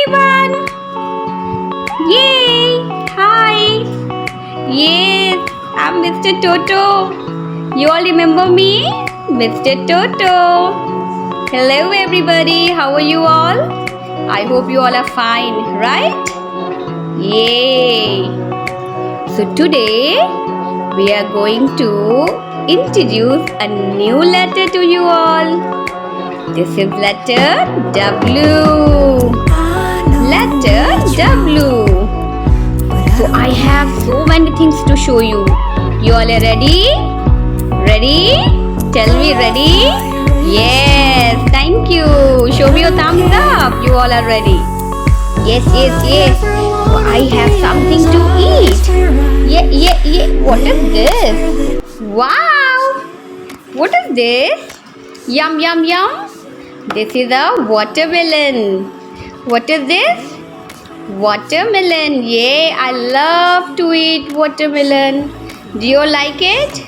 everyone! Yay! Hi! Yes, I'm Mr. Toto. You all remember me? Mr. Toto. Hello everybody, how are you all? I hope you all are fine, right? Yay! So today we are going to introduce a new letter to you all. This is letter W. Letter W. So I have so many things to show you. You all are ready? Ready? Tell me ready? Yes, thank you. Show me your thumbs up. You all are ready. Yes. So I have something to eat. Yeah. What is this? Wow. What is this? Yum. This is a watermelon. What is this? Watermelon. Yay, I love to eat watermelon. Do you like it?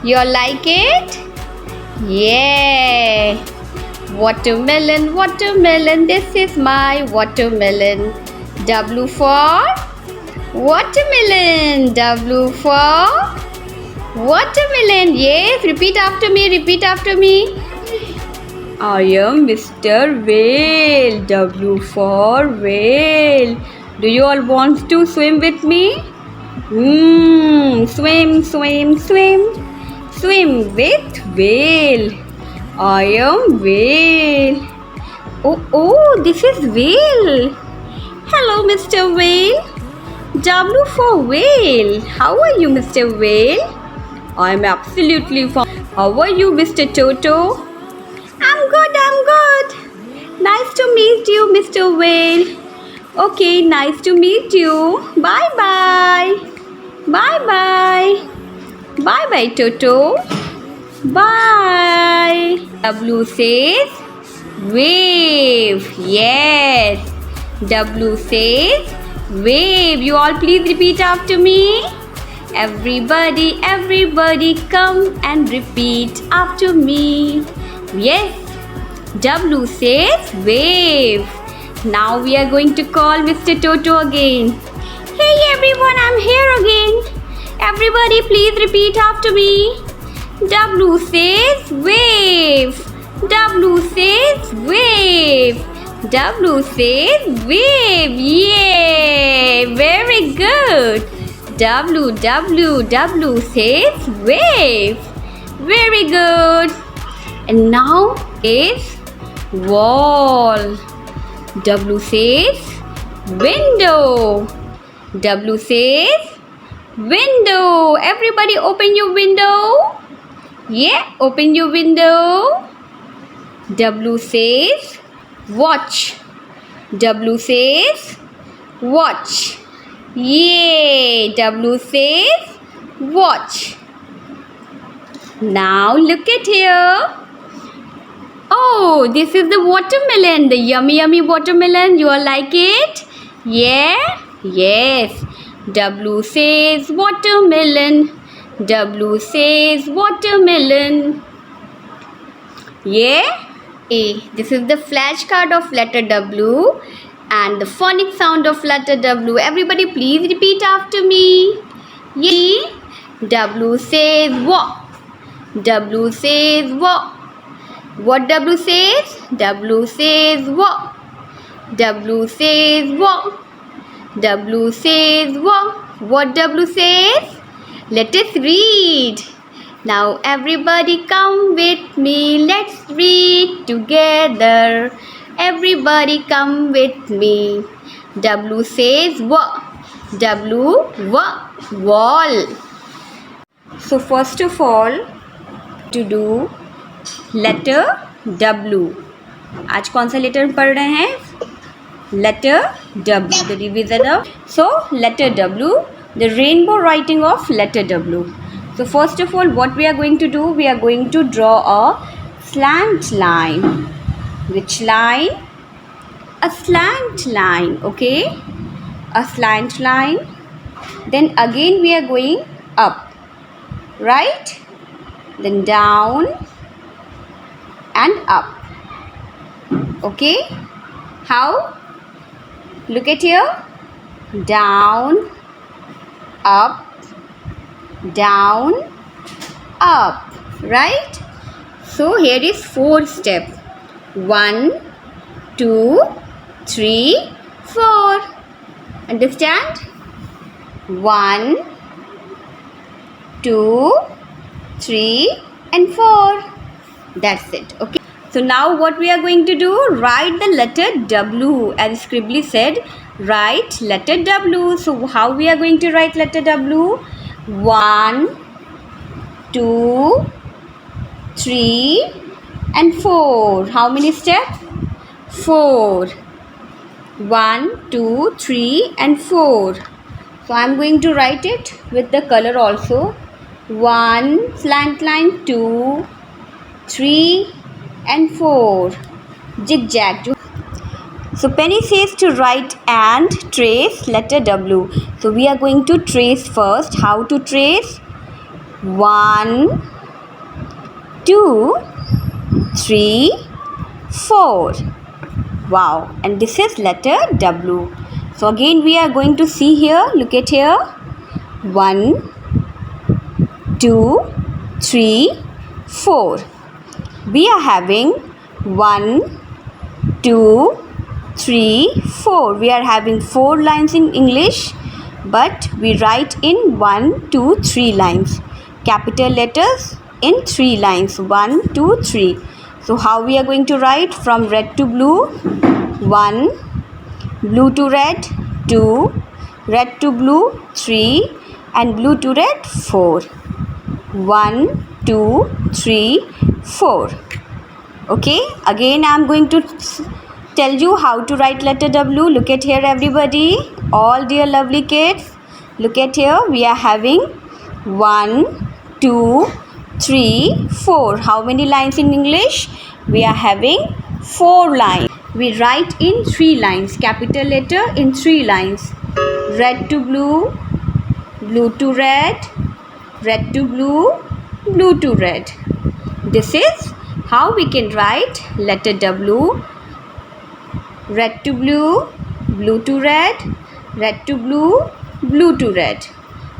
You all like it? Yeah. Watermelon. This is my watermelon. W for watermelon. W for watermelon. Yes, repeat after me. I am Mr. Whale. W for whale. Do you all want to swim with me? Swim. Swim with whale. I am whale. Oh, this is whale. Hello, Mr. Whale. W for whale. How are you, Mr. Whale? I am absolutely fine. How are you, Mr. Toto? I'm good. Nice to meet you, Mr. Whale. Okay, nice to meet you. Bye, Toto. Bye. W says wave. Yes. W says wave. You all please repeat after me. Everybody, come and repeat after me. Yes. W says wave. Now we are going to call Mr. Toto again. Hey everyone, I'm here again. Everybody please repeat after me. W says wave. W says wave. W says wave. Yay! Very good. W says wave. Very good. And now is wall. W says window. W says window. Everybody open your window. Yeah, open your window. W says watch. W says watch. Yay! W says watch. Now look at here. Oh, this is the watermelon, the yummy watermelon. You all like it? Yeah? Yes. W says watermelon. W says watermelon. Yeah? This is the flashcard of letter W and the phonic sound of letter W. Everybody please repeat after me. Yeah? W says walk. W says walk. What W says? W says walk. W says walk. W says walk. What W says? Let us read. Now everybody come with me. Let's read together. Everybody come with me. W says walk. Wall. So first of all, to do letter W. आज कौन सा letter पढ़ रहे हैं? Letter W. The revision of letter W, the rainbow writing of letter W. So first of all, what we are going to do? We are going to draw a slant line. Which line? A slant line. Okay, a slant line. Then again we are going up, right? Then down and up. Okay, how? Look at here. Down, up, down, up. Right? So here is 4 steps. 1, 2, 3, 4. Understand? 1, 2, 3 and 4. That's it. Okay. So now what we are going to do? Write the letter W. As Scribbly said, write letter W. So how we are going to write letter W? 1, 2, 3 and 4. How many steps? 4. 1, 2, 3 and 4. So I am going to write it with the color also. 1 slant line, 2, 3 and 4. Zigzag. So Penny says to write and trace letter W. So we are going to trace first. How to trace? 1, 2, 3, 4. Wow. And this is letter W. So again we are going to see here. Look at here. 1, 2, 3, 4. We are having 1, 2, 3, 4. We are having 4 lines in English, but we write in 1, 2, 3 lines. Capital letters in 3 lines. 1, 2, 3. So how we are going to write? From red to blue, 1, blue to red, 2, red to blue, 3 and blue to red, 4. 1, 2, 3, 4. Okay, again I am going to tell you how to write letter W. Look at here everybody, all dear lovely kids. Look at here, we are having 1, 2, 3, 4. How many lines in English? We are having 4 lines. We write in 3 lines, capital letter in 3 lines. Red to blue, blue to red, red to blue, blue to red. This is how we can write letter W. Red to blue, blue to red, red to blue, blue to red.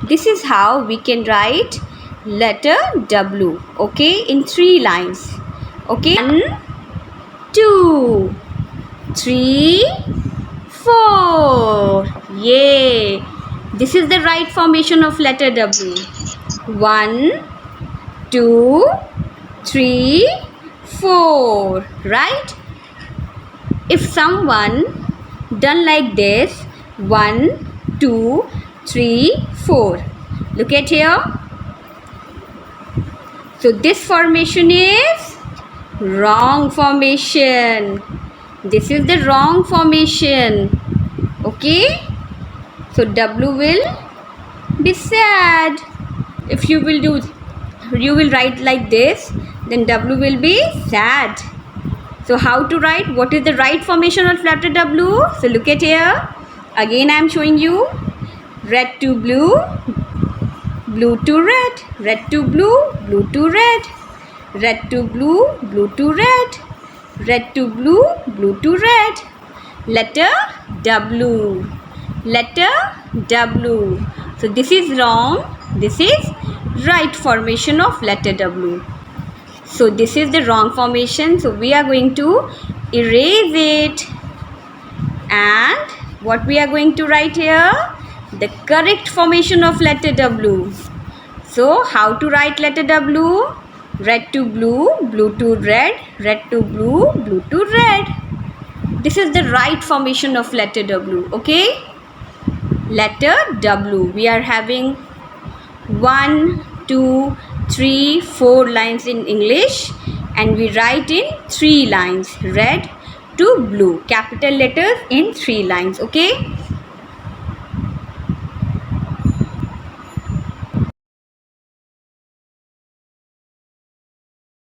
This is how we can write letter W. Okay, in 3 lines. Okay, 1, 2, 3, 4. Yay! This is the right formation of letter W. 1, 2, 3, 4. Right? If someone done like this, 1, 2, 3, 4. Look at here. So this formation is wrong formation. This is the wrong formation. Okay? So W will be sad. If you will write like this, then W will be sad. So how to write? What is the right formation of letter W? So look at here. Again I am showing you. Red to blue, blue to red, red to blue, blue to red, red to blue, blue to red, red to blue, blue to red. Letter W. Letter W. So this is wrong. This is right formation of letter W. So this is the wrong formation. So we are going to erase it. And what we are going to write here? The correct formation of letter W. So how to write letter W? Red to blue, blue to red, red to blue, blue to red. This is the right formation of letter W. Okay? Letter W. We are having 1, 2, 3, 4 lines in English, and we write in 3 lines. Red to blue. Capital letters in 3 lines. Okay?